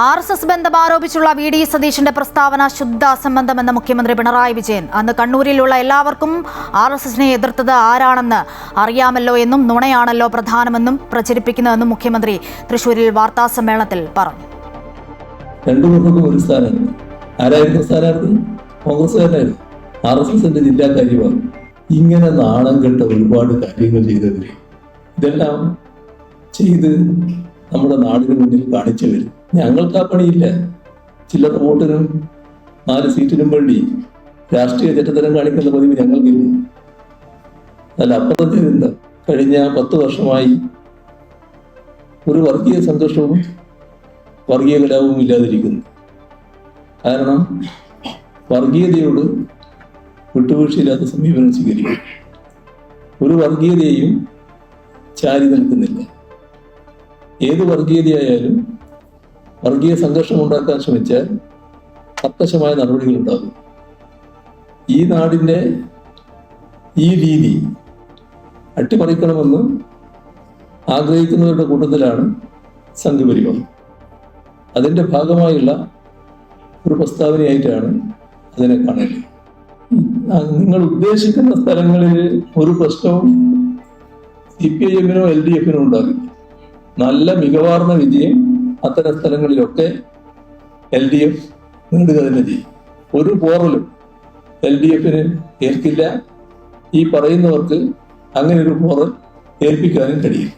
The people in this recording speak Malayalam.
RSS ബന്ധം ആരോപിച്ചുള്ള VD സതീശന്റെ പ്രസ്താവന ശുദ്ധ അസംബന്ധമെന്ന് മുഖ്യമന്ത്രി പിണറായി വിജയൻ. അന്ന് കണ്ണൂരിലുള്ള എല്ലാവർക്കും RSSനെ എതിർത്തത് ആരാണെന്ന് അറിയാമല്ലോ എന്നും നുണയാണല്ലോ പ്രധാനമെന്നും പ്രചരിപ്പിക്കുന്നതെന്നും മുഖ്യമന്ത്രി തൃശൂരിൽ വാർത്താസമ്മേളനത്തിൽ പറഞ്ഞു. ഒരു സ്ഥാനം ആരായിരുന്നു സ്ഥാനാർത്ഥി? കോൺഗ്രസ്സുകാരായിരുന്നു. RSSന്റെ ജില്ലാ കാര്യമാണ്. ഇങ്ങനെ നാണം കെട്ട ഒരുപാട് കാര്യങ്ങൾ ചെയ്തവര് ഇതെല്ലാം ചെയ്ത് നമ്മുടെ നാടിന് മുന്നിൽ കാണിച്ചവര്. ഞങ്ങൾക്ക് ആ പണിയില്ല. ചില്ലറ വോട്ടിനും 4 സീറ്റിനും വേണ്ടി രാഷ്ട്രീയ ചെറ്റത്തരം കാണിക്കുന്ന പതിവ് ഞങ്ങൾക്കില്ല. അല്ല, അപ്പുറത്തിൽ നിന്ന് കഴിഞ്ഞ 10 വർഷമായി ഒരു വർഗീയ സംഘർഷവും വർഗീയ കലാപവും ഇല്ലാതിരിക്കുന്നു. കാരണം വർഗീയതയോട് വിട്ടുവീഴ്ചയില്ലാത്ത സമീപനം സ്വീകരിക്കും. ഒരു വർഗീയതയെയും ചാരി നിൽക്കുന്നില്ല. ഏത് വർഗീയതയായാലും വർഗീയ സംഘർഷം ഉണ്ടാക്കാൻ ശ്രമിച്ചാൽ കർക്കശമായ നടപടികൾ ഉണ്ടാകും. ഈ നാടിൻ്റെ ഈ രീതി അട്ടിമറിക്കണമെന്ന് ആഗ്രഹിക്കുന്നവരുടെ കൂട്ടത്തിലാണ് സംഘപരിവാർ. അതിൻ്റെ ഭാഗമായുള്ള ഒരു പ്രസ്താവനയായിട്ടാണ് അതിനെ കാണേണ്ടത്. നിങ്ങൾ ഉദ്ദേശിക്കുന്ന സ്ഥലങ്ങളിൽ ഒരു പ്രശ്നവും CPIM-നോ LDF-നോ ഉണ്ടാകില്ല. നല്ല മികവാർന്ന വിജയം അത്തരം സ്ഥലങ്ങളിലൊക്കെ LDF നേടുക തന്നെ ചെയ്യും. ഒരു പോറലും LDF-ന് ഏൽക്കില്ല. ഈ പറയുന്നവർക്ക് അങ്ങനെ ഒരു പോറൽ ഏൽപ്പിക്കാനും കഴിയില്ല.